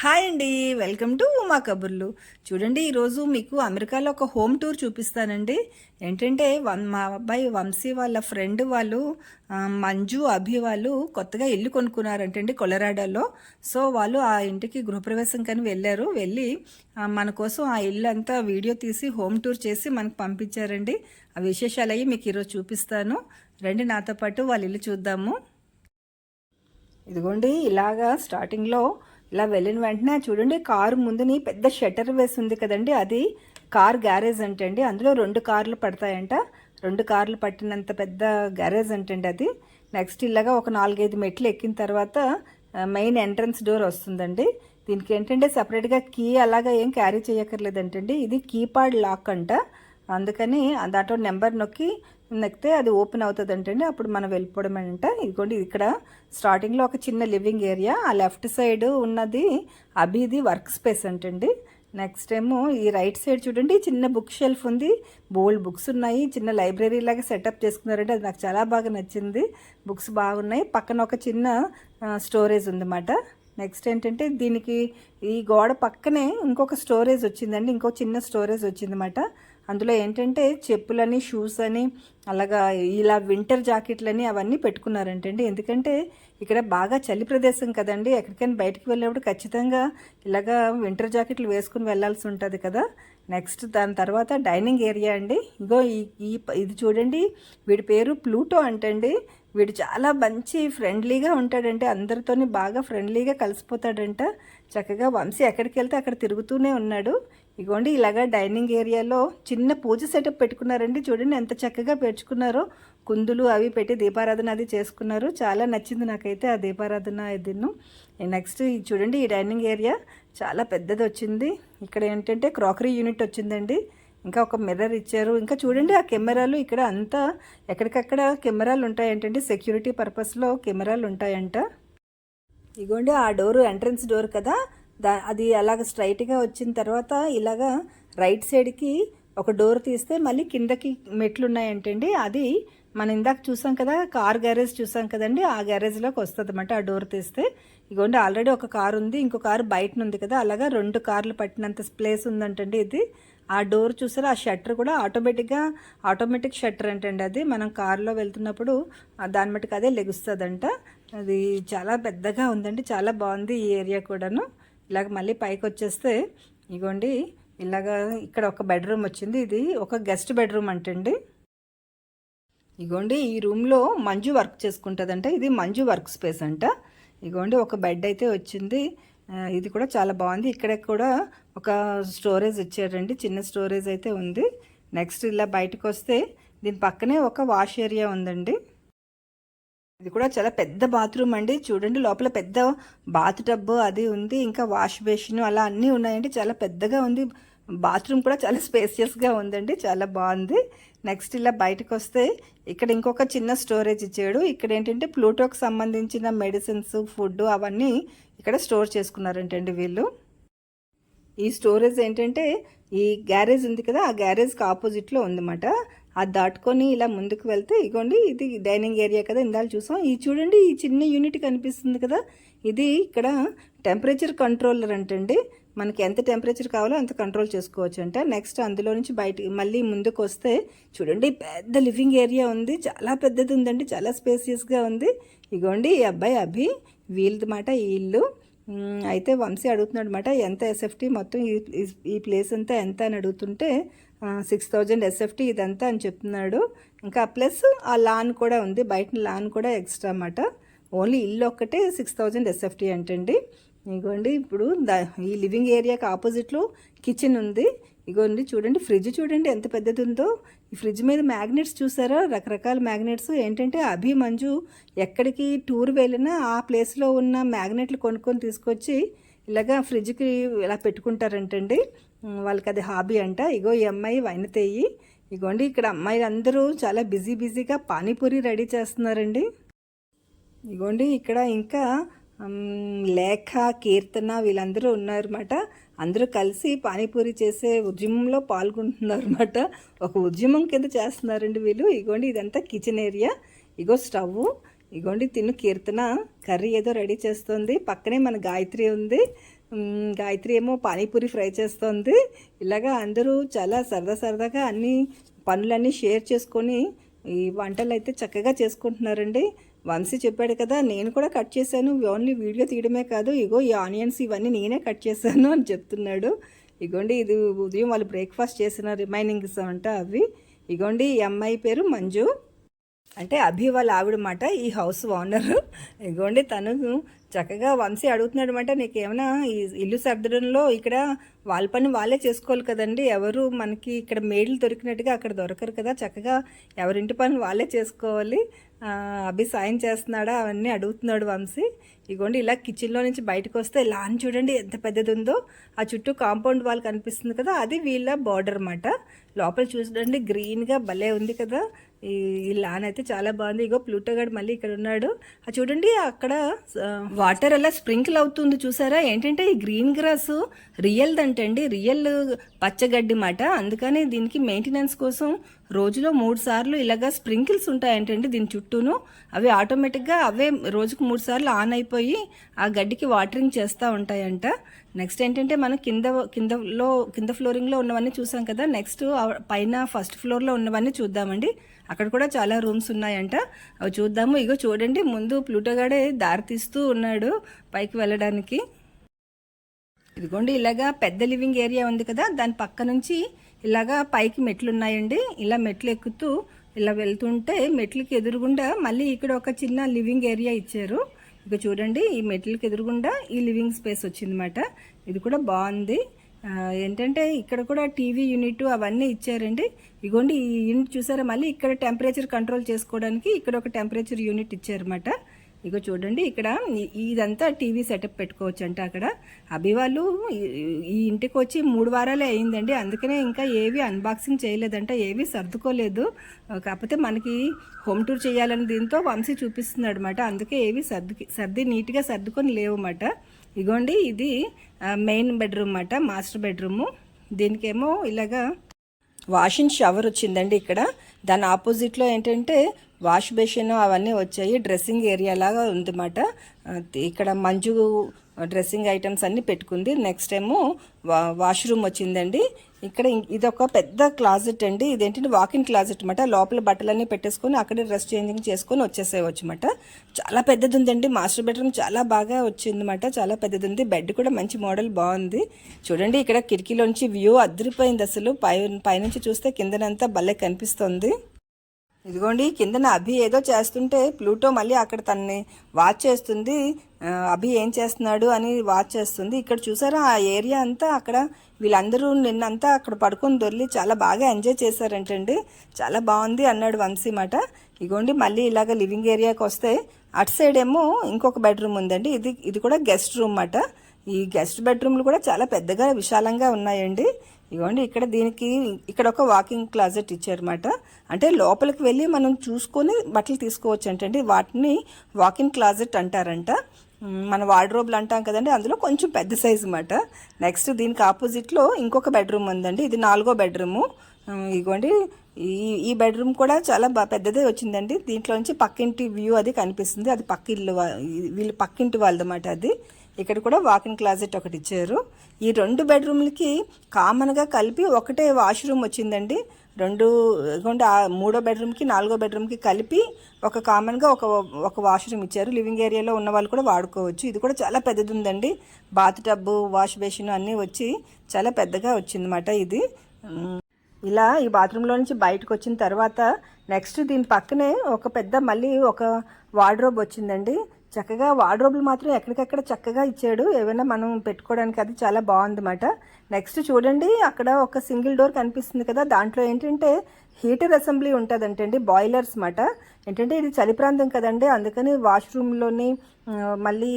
Hi అండి. Welcome to Uma కబుర్లు. చూడండి, ఈరోజు మీకు అమెరికాలో ఒక హోమ్ టూర్ చూపిస్తానండి. ఏంటంటే మా అబ్బాయి వంశీ వాళ్ళ ఫ్రెండ్ వాళ్ళు మంజు అభి వాళ్ళు కొత్తగా ఇల్లు కొనుక్కున్నారంటండి కొలరాడోలో. సో వాళ్ళు ఆ ఇంటికి గృహప్రవేశం కని వెళ్ళి మన కోసం ఆ ఇల్లు అంతా వీడియో తీసి హోమ్ టూర్ చేసి మనకు పంపించారండి. ఆ విశేషాలు అయ్యి మీకు ఈరోజు చూపిస్తాను. రండి నాతో పాటు వాళ్ళ ఇల్లు చూద్దాము. ఇదిగోండి, ఇలాగా స్టార్టింగ్లో ఇలా వెళ్ళిన వెంటనే చూడండి, కారు ముందుని పెద్ద షట్టర్ వేసి ఉంది కదండి, అది కార్ గ్యారేజ్ అంటండి. అందులో 2 కార్లు పడతాయంట. 2 కార్లు పట్టినంత పెద్ద గ్యారేజ్ అంటండి అది. నెక్స్ట్ ఇలాగా ఒక 4-5 మెట్లు ఎక్కిన తర్వాత మెయిన్ ఎంట్రన్స్ డోర్ వస్తుందండి. దీనికి ఏంటంటే సపరేట్గా కీ అలాగా ఏం క్యారీ చేయక్కర్లేదంటండి. ఇది కీప్యాడ్ లాక్ అంట. అందుకని దాంట్లో నెంబర్ నొక్కి నెక్కితే అది ఓపెన్ అవుతుంది అంటండి. అప్పుడు మనం వెళ్ళిపోవడం అంట. ఇదిగోండి, ఇక్కడ స్టార్టింగ్లో ఒక చిన్న లివింగ్ ఏరియా, ఆ లెఫ్ట్ సైడ్ ఉన్నది అభిది వర్క్ స్పేస్ అంటండి. నెక్స్ట్ ఏమో ఈ రైట్ సైడ్ చూడండి, చిన్న బుక్ షెల్ఫ్ ఉంది, బోల్డ్ బుక్స్ ఉన్నాయి, చిన్న లైబ్రరీ లాగా సెటప్ చేసుకున్నారంటే అది నాకు చాలా బాగా నచ్చింది. బుక్స్ బాగున్నాయి. పక్కన ఒక చిన్న స్టోరేజ్ ఉందన్నమాట. నెక్స్ట్ ఏంటంటే దీనికి ఈ గోడ పక్కనే ఇంకొక స్టోరేజ్ వచ్చిందండి, ఇంకో చిన్న స్టోరేజ్ వచ్చిందన్నమాట. అందులో ఏంటంటే చెప్పులని, షూస్ అని, అలాగా ఇలా వింటర్ జాకెట్లని అవన్నీ పెట్టుకున్నారంటండి. ఎందుకంటే ఇక్కడ బాగా చలి ప్రదేశం కదండి, ఎక్కడికైనా బయటకు వెళ్ళేప్పుడు ఖచ్చితంగా ఇలాగా వింటర్ జాకెట్లు వేసుకుని వెళ్ళాల్సి ఉంటుంది కదా. నెక్స్ట్ దాని తర్వాత డైనింగ్ ఏరియా అండి. ఇగో ఇది చూడండి, వీడి పేరు ప్లూటో అంటండి. వీడు చాలా మంచి ఫ్రెండ్లీగా ఉంటాడంటే, అందరితోని బాగా ఫ్రెండ్లీగా కలిసిపోతాడంట. చక్కగా వంశీ ఎక్కడికి వెళ్తే అక్కడ తిరుగుతూనే ఉన్నాడు. ఇగోండి, ఇలాగా డైనింగ్ ఏరియాలో చిన్న పూజ సెటప్ పెట్టుకున్నారండి. చూడండి ఎంత చక్కగా పెంచుకున్నారో. కుందులు అవి పెట్టి దీపారాధన అది చేసుకున్నారు. చాలా నచ్చింది నాకైతే ఆ దీపారాధన ఇదిను. నెక్స్ట్ చూడండి, ఈ డైనింగ్ ఏరియా చాలా పెద్దది వచ్చింది. ఇక్కడ ఏంటంటే క్రాకరీ యూనిట్ వచ్చిందండి. ఇంకా ఒక మిర్రర్ ఇచ్చారు. ఇంకా చూడండి, ఆ కెమెరాలు ఇక్కడ అంతా ఎక్కడికక్కడ కెమెరాలు ఉంటాయంటండి. సెక్యూరిటీ పర్పస్లో కెమెరాలు ఉంటాయంట. ఇగోండి, ఆ డోరు ఎంట్రన్స్ డోర్ కదా, అది అలాగ స్ట్రైట్గా వచ్చిన తర్వాత ఇలాగా రైట్ సైడ్కి ఒక డోర్ తీస్తే మళ్ళీ కిందకి మెట్లు ఉన్నాయంటండి. అది మనం ఇందాక చూసాం కదా, కార్ గ్యారేజ్ చూసాం కదండి, ఆ గ్యారేజ్లోకి వస్తుంది అన్నమాట ఆ డోర్ తీస్తే. ఇగోండి, ఆల్రెడీ ఒక కారు ఉంది, ఇంకో కారు బయట ఉంది కదా, అలాగా 2 కార్లు పట్టినంత ప్లేస్ ఉందంటండి ఇది. ఆ డోర్ చూసారా, ఆ షట్టర్ కూడా ఆటోమేటిక్ షట్టర్ అంటండి. అది మనం కారులో వెళ్తున్నప్పుడు దాని మట్టుకు అదే లెగుస్తుందంట. అది చాలా పెద్దగా ఉందండి, చాలా బాగుంది ఈ ఏరియా కూడాను. ఇలాగ మళ్ళీ పైకి వచ్చేస్తే ఇగోండి, ఇలాగా ఇక్కడ ఒక బెడ్రూమ్ వచ్చింది. ఇది ఒక గెస్ట్ బెడ్రూమ్ అంటండి. ఇగోండి, ఈ రూమ్లో మంజు వర్క్ చేసుకుంటుందంట. ఇది మంజు వర్క్ స్పేస్ అంట. ఇగోండి, ఒక బెడ్ అయితే వచ్చింది. ఇది కూడా చాలా బాగుంది. ఇక్కడ కూడా ఒక స్టోరేజ్ ఇచ్చారండి, చిన్న స్టోరేజ్ అయితే ఉంది. నెక్స్ట్ ఇలా బయటకు వస్తే దీని పక్కనే ఒక వాష్ ఏరియా ఉందండి. ఇది కూడా చాలా పెద్ద బాత్రూమ్ అండి. చూడండి, లోపల పెద్ద బాత్ టబ్ అది ఉంది, ఇంకా వాష్ బేసిన్ అలా అన్నీ ఉన్నాయండి. చాలా పెద్దగా ఉంది. బాత్రూమ్ కూడా చాలా స్పేసియస్గా ఉందండి, చాలా బాగుంది. నెక్స్ట్ ఇలా బయటకు వస్తే ఇక్కడ ఇంకొక చిన్న స్టోరేజ్ ఇచ్చాడు. ఇక్కడ ఏంటంటే ప్లూటోకి సంబంధించిన మెడిసిన్స్, ఫుడ్ అవన్నీ ఇక్కడ స్టోర్ చేసుకున్నారంటండి వీళ్ళు. ఈ స్టోరేజ్ ఏంటంటే ఈ గ్యారేజ్ ఉంది కదా, ఆ గ్యారేజ్కి ఆపోజిట్లో ఉందన్నమాట. అది దాటుకొని ఇలా ముందుకు వెళ్తే ఇగోండి, ఇది డైనింగ్ ఏరియా కదా, ఇందాక చూసాం. ఈ చూడండి, ఈ చిన్న యూనిట్ కనిపిస్తుంది కదా, ఇది ఇక్కడ టెంపరేచర్ కంట్రోలర్ అంటండి. మనకి ఎంత టెంపరేచర్ కావాలో అంత కంట్రోల్ చేసుకోవచ్చు అంట. నెక్స్ట్ అందులో నుంచి బయటికి మళ్ళీ ముందుకు వస్తే చూడండి, పెద్ద లివింగ్ ఏరియా ఉంది, చాలా పెద్దది ఉందండి, చాలా స్పేసియస్గా ఉంది. ఇగోండి, ఈ అబ్బాయి అభి వీళ్ళది మాట ఈ ఇల్లు. అయితే వంశీ అడుగుతున్నాడు అనమాట, ఎంత ఎస్ఎఫ్టీ మొత్తం ఈ ప్లేస్ అంతా ఎంత అని అడుగుతుంటే 6000 ఎస్ఎఫ్టీ ఇదంతా అని చెప్తున్నాడు. ఇంకా ప్లస్ ఆ లాన్ కూడా ఉంది, బయట లాన్ కూడా ఎక్స్ట్రా అన్నమాట. ఓన్లీ ఇల్లు ఒక్కటే 6000 ఎస్ఎఫ్టీ అంటండి. ఇగోండి, ఇప్పుడు ఈ లివింగ్ ఏరియాకి ఆపోజిట్లో కిచెన్ ఉంది. ఇగోండి, చూడండి ఫ్రిడ్జ్ చూడండి ఎంత పెద్దది ఉందో. ఈ ఫ్రిడ్జ్ మీద మ్యాగ్నెట్స్ చూసారా, రకరకాల మ్యాగ్నెట్స్. ఏంటంటే అభి మంజు ఎక్కడికి టూర్ వెళ్ళినా ఆ ప్లేస్లో ఉన్న మ్యాగ్నెట్లు కొనుక్కొని తీసుకొచ్చి ఇలాగా ఫ్రిడ్జ్కి ఇలా పెట్టుకుంటారంటండి. వాళ్ళకి అది హాబీ అంట. ఇగో ఈ అమ్మాయి వైనతేయి. ఇగోండి, ఇక్కడ అమ్మాయిలు అందరూ చాలా బిజీగా పానీపూరి రెడీ చేస్తున్నారండి. ఇగోండి, ఇక్కడ ఇంకా లేఖ, కీర్తన వీళ్ళందరూ ఉన్నారన్నమాట. అందరూ కలిసి పానీపూరి చేసే ఉద్యమంలో పాల్గొంటున్నారు అన్నమాట. ఒక ఉద్యమం కింద చేస్తున్నారండి వీళ్ళు. ఇగోండి, ఇదంతా కిచెన్ ఏరియా. ఇగో స్టవ్. ఇగోండి, కీర్తన కర్రీ ఏదో రెడీ చేస్తుంది. పక్కనే మన గాయత్రి ఉంది. గాయత్రి ఏమో పానీపూరి ఫ్రై చేస్తోంది. ఇలాగా అందరూ చాలా సరదాగా అన్ని పనులన్నీ షేర్ చేసుకొని ఈ వంటలు అయితే చక్కగా చేసుకుంటున్నారండి. వంశీ చెప్పాడు కదా, నేను కూడా కట్ చేశాను, ఓన్లీ వీడియో తీయడమే కాదు, ఇగో ఈ ఆనియన్స్ ఇవన్నీ నేనే కట్ చేశాను అని చెప్తున్నాడు. ఇగోండి ఇది ఉదయం వాళ్ళు బ్రేక్ఫాస్ట్ చేసిన రిమైనింగ్స్ అంట అవి. ఇగోండి ఈ అమ్మాయి పేరు మంజు, అంటే అభి వాళ్ళ ఆవిడమాట, ఈ హౌస్ ఓనర్. ఇగోండి తను చక్కగా వంశీ అడుగుతున్నాడు అనమాట, నీకేమైనా ఈ ఇల్లు సర్దడంలో ఇక్కడ వాళ్ళ పని వాళ్ళే చేసుకోవాలి కదండి, ఎవరు మనకి ఇక్కడ మేడ్లు దొరికినట్టుగా అక్కడ దొరకరు కదా, చక్కగా ఎవరింటి పని వాళ్ళే చేసుకోవాలి, అభి సాయం చేస్తున్నాడా అవన్నీ అడుగుతున్నాడు వంశీ. ఇగోండి ఇలా కిచెన్లో నుంచి బయటకు వస్తే లాన్ చూడండి ఎంత పెద్దది ఉందో, ఆ చుట్టూ కాంపౌండ్ వాల్ కనిపిస్తుంది కదా, అది వీళ్ళ బార్డర్ అన్నమాట. లోపల చూడండి గ్రీన్గా భలే ఉంది కదా, ఈ లాన్ అయితే చాలా బాగుంది. ఇగో ప్లూటో గారు మళ్ళీ ఇక్కడ ఉన్నాడు, అది చూడండి అక్కడ వాటర్ అలా స్ప్రింకిల్ అవుతుంది చూసారా. ఏంటంటే ఈ గ్రీన్ గ్రాస్ రియల్దంటండి, రియల్ పచ్చగడ్డి మాట, అందుకని దీనికి మెయింటెనెన్స్ కోసం రోజులో 3 సార్లు ఇలాగా స్ప్రింకిల్స్ ఉంటాయంటండి దీని చుట్టూను, అవి ఆటోమేటిక్గా అవే రోజుకు 3 సార్లు ఆన్ అయిపోయి ఆ గడ్డికి వాటరింగ్ చేస్తూ ఉంటాయంట. నెక్స్ట్ ఏంటంటే మనం కింద ఫ్లోరింగ్లో ఉన్నవన్నీ చూసాం కదా, నెక్స్ట్ పైన ఫస్ట్ ఫ్లోర్లో ఉన్నవన్నీ చూద్దామండి. అక్కడ కూడా చాలా రూమ్స్ ఉన్నాయంట, అవి చూద్దాము. ఇగో చూడండి ముందు ప్లూటోగాడే దారి తీస్తూ ఉన్నాడు పైకి వెళ్ళడానికి. ఇదిగోండి ఇలాగా పెద్ద లివింగ్ ఏరియా ఉంది కదా, దాని పక్క నుంచి ఇలాగా పైకి మెట్లు ఉన్నాయండి. ఇలా మెట్లు ఎక్కుతూ ఇలా వెళ్తుంటే మెట్లకి ఎదురుగుండా మళ్ళీ ఇక్కడ ఒక చిన్న లివింగ్ ఏరియా ఇచ్చారు. ఇక చూడండి ఈ మెట్లకి ఎదురుగుండా ఈ లివింగ్ స్పేస్ వచ్చిందన్నమాట, ఇది కూడా బాగుంది. ఏంటంటే ఇక్కడ కూడా టీవీ యూనిట్ అవన్నీ ఇచ్చారండి. ఇగోండి ఈ యూనిట్ చూసారా, మళ్ళీ ఇక్కడ టెంపరేచర్ కంట్రోల్ చేసుకోవడానికి ఇక్కడ ఒక టెంపరేచర్ యూనిట్ ఇచ్చారన్నమాట. ఇగో చూడండి ఇక్కడ ఇదంతా టీవీ సెటప్ పెట్టుకోవచ్చు అంట. అక్కడ అభి వాళ్ళు ఈ ఇంటికి వచ్చి 3 వారాలే అయిందండి, అందుకనే ఇంకా ఏవి అన్బాక్సింగ్ చేయలేదంట, ఏవి సర్దుకోలేదు. కాకపోతే మనకి హోమ్ టూర్ చేయాలని దీంతో వంశీ చూపిస్తున్నాడు అనమాట, అందుకే ఏవి సర్ది నీట్గా సర్దుకొని లేవన్నమాట. ఇగోండి ఇది మెయిన్ బెడ్రూమ్ అన్నమాట, మాస్టర్ బెడ్రూము. దీనికేమో ఇలాగా వాషింగ్ షవర్ వచ్చిందండి ఇక్కడ. దాని ఆపోజిట్లో ఏంటంటే వాష్ బేసిన్ అవన్నీ వచ్చాయి, డ్రెస్సింగ్ ఏరియా లాగా ఉందన్నమాట. ఇక్కడ మంజు డ్రెస్సింగ్ ఐటమ్స్ అన్నీ పెట్టుకుంది. నెక్స్ట్ ఏమో వాష్రూమ్ వచ్చిందండి. ఇక్కడ ఇదొక పెద్ద క్లాజెట్ అండి, ఇదేంటంటే వాకిన్ క్లాజెట్ అనమాట, లోపల బట్టలన్నీ పెట్టేసుకొని అక్కడే డ్రెస్ చేంజింగ్ చేసుకొని వచ్చేసేవచ్చు అనమాట. చాలా పెద్దది ఉందండి, మాస్టర్ బెడ్రూమ్ చాలా బాగా వచ్చిందన్నమాట, చాలా పెద్దది ఉంది. బెడ్ కూడా మంచి మోడల్ బాగుంది. చూడండి ఇక్కడ కిటికీలోంచి వ్యూ అదిరిపోయింది అసలు, పైనుంచి చూస్తే కిందనంతా భలే కనిపిస్తుంది. ఇదిగోండి కిందన అభి ఏదో చేస్తుంటే ప్లూటో మళ్ళీ అక్కడ తనని వాచ్ చేస్తుంది, అభి ఏం చేస్తున్నాడు అని వాచ్ చేస్తుంది. ఇక్కడ చూసారా ఆ ఏరియా అంతా, అక్కడ వీళ్ళందరూ నిన్నంతా అక్కడ పడుకొని దొర్లి చాలా బాగా ఎంజాయ్ చేశారంటండి, చాలా బాగుంది అన్నాడు వంశీ మాట. ఇగోండి మళ్ళీ ఇలాగ లివింగ్ ఏరియాకి వస్తే అటు సైడ్ ఏమో ఇంకొక బెడ్రూమ్ ఉందండి, ఇది కూడా గెస్ట్ రూమ్ మాట. ఈ గెస్ట్ బెడ్రూమ్లు కూడా చాలా పెద్దగా విశాలంగా ఉన్నాయండి. ఇవ్వండి ఇక్కడ ఒక వాకింగ్ క్లాజెట్ ఇచ్చారన్నమాట, అంటే లోపలికి వెళ్ళి మనం చూసుకొని బట్టలు తీసుకోవచ్చు అంటండి, వాటిని వాకింగ్ క్లాజెట్ అంటారంట. మన వార్డ్రోబ్లు అంటాం కదండి, అందులో కొంచెం పెద్ద సైజు అన్నమాట. నెక్స్ట్ దీనికి ఆపోజిట్లో ఇంకొక బెడ్రూమ్ ఉందండి, ఇది 4వ బెడ్రూము. ఇగోండి ఈ బెడ్రూమ్ కూడా చాలా పెద్దదే వచ్చిందండి. దీంట్లో నుంచి పక్కింటి వ్యూ అది కనిపిస్తుంది, అది వీళ్ళు పక్కింటి వాళ్ళదన్నమాట అది. ఇక్కడ కూడా వాకింగ్ క్లాజెట్ ఒకటి ఇచ్చారు. ఈ 2 బెడ్రూమ్లకి కామన్గా కలిపి ఒకటే వాష్రూమ్ వచ్చిందండి. 3వ బెడ్రూమ్కి 4వ బెడ్రూమ్కి కలిపి ఒక కామన్గా ఒక వాష్రూమ్ ఇచ్చారు. లివింగ్ ఏరియాలో ఉన్న వాళ్ళు కూడా వాడుకోవచ్చు. ఇది కూడా చాలా పెద్దది ఉందండి, బాత్ టబ్బు వాష్ బేసిన్ అన్నీ వచ్చి చాలా పెద్దగా వచ్చిందన్నమాట ఇది. ఇలా ఈ బాత్రూంలో నుంచి బయటకు వచ్చిన తర్వాత నెక్స్ట్ దీని పక్కనే మళ్ళీ ఒక వార్డ్రోబ్ వచ్చిందండి. చక్కగా వార్డ్రోబ్లు మాత్రం ఎక్కడికక్కడ చక్కగా ఇచ్చాడు, ఏమైనా మనం పెట్టుకోవడానికి, అది చాలా బాగుందన్నమాట. నెక్స్ట్ చూడండి అక్కడ ఒక సింగిల్ డోర్ కనిపిస్తుంది కదా, దాంట్లో ఏంటంటే హీటర్ అసెంబ్లీ ఉంటుందంటండి, బాయిలర్స్ మాట. ఏంటంటే ఇది చలి ప్రాంతం కదండి, అందుకని వాష్రూమ్లోని మళ్ళీ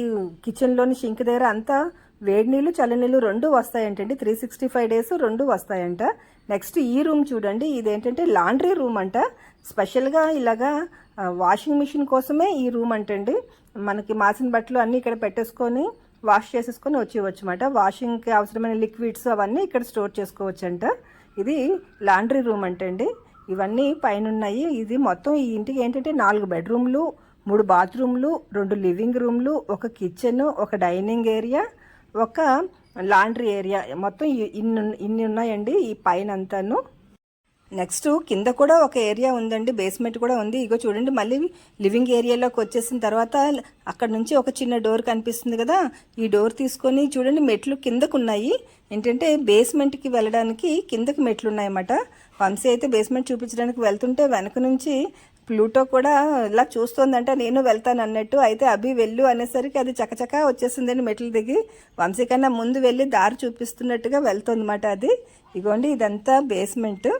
కిచెన్లోని షింక్ దగ్గర అంతా వేడి నీళ్ళు చల్ల నీళ్ళు 2 వస్తాయంటండి, 365 డేస్ 2 వస్తాయంట. నెక్స్ట్ ఈ రూమ్ చూడండి, ఇదేంటంటే లాండ్రీ రూమ్ అంట, స్పెషల్గా ఇలాగా వాషింగ్ మిషన్ కోసమే ఈ రూమ్ అంటండి. మనకి మాసిన బట్టలు అన్నీ ఇక్కడ పెట్టేసుకొని వాష్ చేసేసుకొని వచ్చేవచ్చు అన్నమాట. వాషింగ్కి అవసరమైన లిక్విడ్స్ అవన్నీ ఇక్కడ స్టోర్ చేసుకోవచ్చు అంట. ఇది లాండ్రీ రూమ్ అంటండి. ఇవన్నీ పైన ఉన్నాయి. ఇది మొత్తం ఈ ఇంటికి ఏంటంటే 4 బెడ్రూమ్లు, 3 బాత్రూమ్లు, 2 లివింగ్ రూమ్లు, ఒక కిచెన్, ఒక డైనింగ్ ఏరియా, ఒక లాండ్రీ ఏరియా. మొత్తం ఇన్ని ఉన్నాయండి ఈ పైన అంతాను. నెక్స్ట్ కింద కూడా ఒక ఏరియా ఉందండి, బేస్మెంట్ కూడా ఉంది. ఇగో చూడండి, మళ్ళీ లివింగ్ ఏరియాలోకి వచ్చేసిన తర్వాత అక్కడ నుంచి ఒక చిన్న డోర్ కనిపిస్తుంది కదా, ఈ డోర్ తీసుకొని చూడండి మెట్లు కిందకు ఉన్నాయి. ఏంటంటే బేస్మెంట్కి వెళ్ళడానికి కిందకి మెట్లు ఉన్నాయన్నమాట. వంశీ అయితే బేస్మెంట్ చూపించడానికి వెళ్తుంటే వెనక నుంచి ప్లూటో కూడా ఇలా చూస్తోందంటే నేను వెళ్తాను అన్నట్టు. అయితే అభి వెళ్ళు అనేసరికి అది చకచకా వచ్చేసిందండి మెట్లు దిగి. వంశీ కన్నా ముందు వెళ్ళి దారి చూపిస్తున్నట్టుగా వెళ్తుందన్నమాట అది. ఇగోండి ఇదంతా బేస్మెంట్.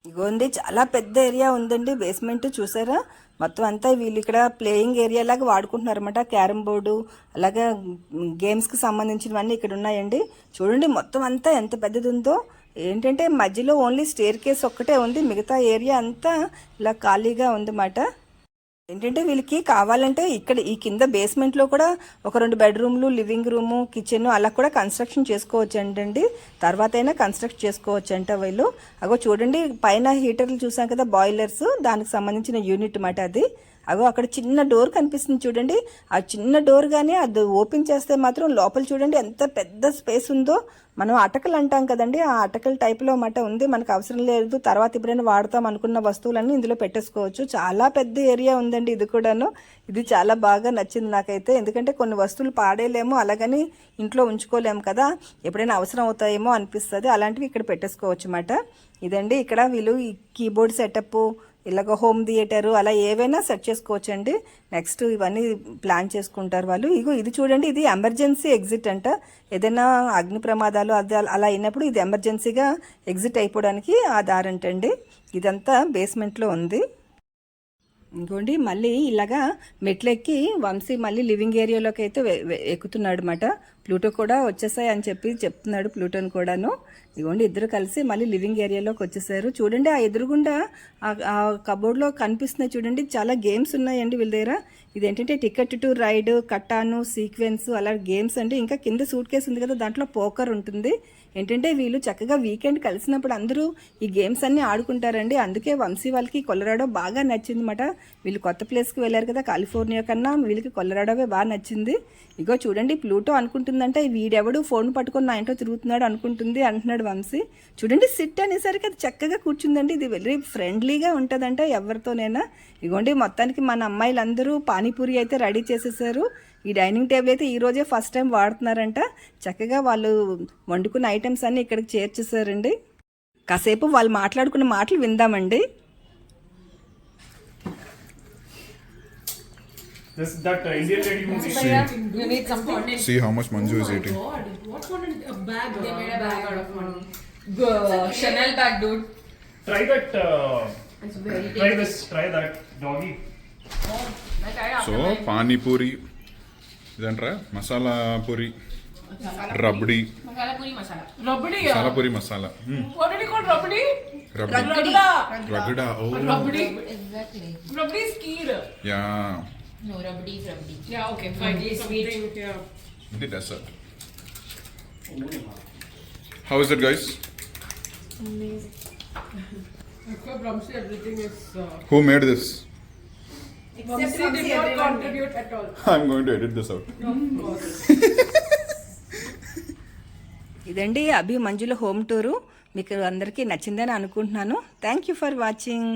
ఇగోండి చాలా పెద్ద ఏరియా ఉందండి బేస్మెంట్, చూసారా? మొత్తం అంతా వీళ్ళు ఇక్కడ ప్లేయింగ్ ఏరియా లాగా వాడుకుంటున్నారు అనమాట. క్యారమ్ బోర్డు అలాగే గేమ్స్కి సంబంధించినవన్నీ ఇక్కడ ఉన్నాయండి. చూడండి మొత్తం అంతా ఎంత పెద్దది ఉందో. ఏంటంటే మధ్యలో ఓన్లీ స్టేర్ కేస్ ఒక్కటే ఉంది, మిగతా ఏరియా అంతా ఇలా ఖాళీగా ఉందన్నమాట. ఏంటంటే వీళ్ళకి కావాలంటే ఇక్కడ ఈ కింద బేస్మెంట్లో కూడా ఒక 2 బెడ్రూమ్లు, లివింగ్ రూము, కిచెన్ అలా కూడా కన్స్ట్రక్షన్ చేసుకోవచ్చు అంటండి. తర్వాత అయినా కన్స్ట్రక్ట్ చేసుకోవచ్చు అంట వీళ్ళు. అగో చూడండి పైన హీటర్లు చూసాం కదా, బాయిలర్స్, దానికి సంబంధించిన యూనిట్ అన్నమాట అది. అగో అక్కడ చిన్న డోర్ కనిపిస్తుంది చూడండి, ఆ చిన్న డోర్ కానీ అది ఓపెన్ చేస్తే మాత్రం లోపల చూడండి ఎంత పెద్ద స్పేస్ ఉందో. మనం అటకలు అంటాం కదండి, ఆ అటకల టైప్లో మాట ఉంది. మనకు అవసరం లేదు, తర్వాత ఎప్పుడైనా వాడతాం అనుకున్న వస్తువులన్నీ ఇందులో పెట్టేసుకోవచ్చు. చాలా పెద్ద ఏరియా ఉందండి ఇది కూడాను. ఇది చాలా బాగా నచ్చింది నాకైతే, ఎందుకంటే కొన్ని వస్తువులు పాడేలేము, అలాగని ఇంట్లో ఉంచుకోలేము కదా, ఎప్పుడైనా అవసరం అవుతాయేమో అనిపిస్తుంది, అలాంటివి ఇక్కడ పెట్టేసుకోవచ్చు అన్నమాట. ఇదండి ఇక్కడ వీళ్ళు ఈ కీబోర్డ్ సెటప్, ఇలాగ హోమ్ థియేటరు అలా ఏవైనా సెట్ చేసుకోవచ్చండి. నెక్స్ట్ ఇవన్నీ ప్లాన్ చేసుకుంటారు వాళ్ళు. ఇగో ఇది చూడండి, ఇది ఎమర్జెన్సీ ఎగ్జిట్ అంట. ఏదైనా అగ్ని ప్రమాదాలు అది అలా అయినప్పుడు ఇది ఎమర్జెన్సీగా ఎగ్జిట్ అయిపోవడానికి ఆ దారంటండి. ఇదంతా బేస్మెంట్లో ఉంది. ఇంకోండి మళ్ళీ ఇలాగా మెట్లెక్కి వంశీ మళ్ళీ లివింగ్ ఏరియాలోకి అయితే ఎక్కుతున్నాడు అనమాట. ప్లూటో కూడా వచ్చేసాయి అని చెప్తున్నాడు ప్లూటోని కూడాను. ఇదిగోండి ఇద్దరు కలిసి మళ్ళీ లివింగ్ ఏరియాలోకి వచ్చేసారు. చూడండి ఆ ఎదురుగుండా ఆ కబోర్డ్లో కనిపిస్తున్నాయి చూడండి, చాలా గేమ్స్ ఉన్నాయండి వీళ్ళ దగ్గర. ఇదేంటంటే టికెట్ టు రైడ్, కట్టాను, సీక్వెన్స్ అలా గేమ్స్ అండి. ఇంకా కింద సూట్ కేసు ఉంది కదా, దాంట్లో పోకర్ ఉంటుంది. ఏంటంటే వీళ్ళు చక్కగా వీకెండ్ కలిసినప్పుడు అందరూ ఈ గేమ్స్ అన్నీ ఆడుకుంటారండి. అందుకే వంశీ వాళ్ళకి కొలరాడో బాగా నచ్చింది అన్నమాట. వీళ్ళు కొత్త ప్లేస్కి వెళ్ళారు కదా, కాలిఫోర్నియా కన్నా వీళ్ళకి కొలరాడోవే బాగా నచ్చింది. ఇగో చూడండి ప్లూటో అనుకుంటుందంటే వీడెవడు ఫోన్ పట్టుకొని నా ఇంట్లో తిరుగుతున్నాడు అనుకుంటుంది అంటున్నాడు వంశీ. చూడండి సిట్ అనేసరికి అది చక్కగా కూర్చుందండి. ఇది వెరీ ఫ్రెండ్లీగా ఉంటుందంట ఎవరితోనైనా. ఇగోండి మొత్తానికి మన అమ్మాయిలందరూ పానీపూరి అయితే రెడీ చేసేసారు. ఈ డైనింగ్ టేబుల్ అయితే ఈరోజే ఫస్ట్ టైం వాడుతున్నారంట. చక్కగా వాళ్ళు వండుకున్న ఐటమ్స్ అన్నీ ఇక్కడికి చేర్చేసారండి. కాసేపు వాళ్ళు మాట్లాడుకున్న మాటలు విందామండి. That Indian lady movie. You need something. See how much Manju is eating. God, what a bag? They made a bag out of money. Chanel bag, dude. Try that. It's very tasty. Try this. Try that doggy. I tried after So, pani puri. ఇదంటారా masala puri, rabdi, masala puri masala. Rabdi. Masala puri masala, What did you call rabdi? Rabdi, ragda. Oh Rabdi. Exactly. Rabdi is kheer. Yeah, No, rabdi is rabdi. Yeah, okay, fine. Something, yeah. ఇది dessert. How is it guys? Except Ramsey, everything is. Who made this? Ramsey did not contribute at all. I'm going to edit this out. ఇదండి Abhi Manjula home tour. మీకు అందరికీ నచ్చిందని అనుకుంటున్నాను. Thank you for watching.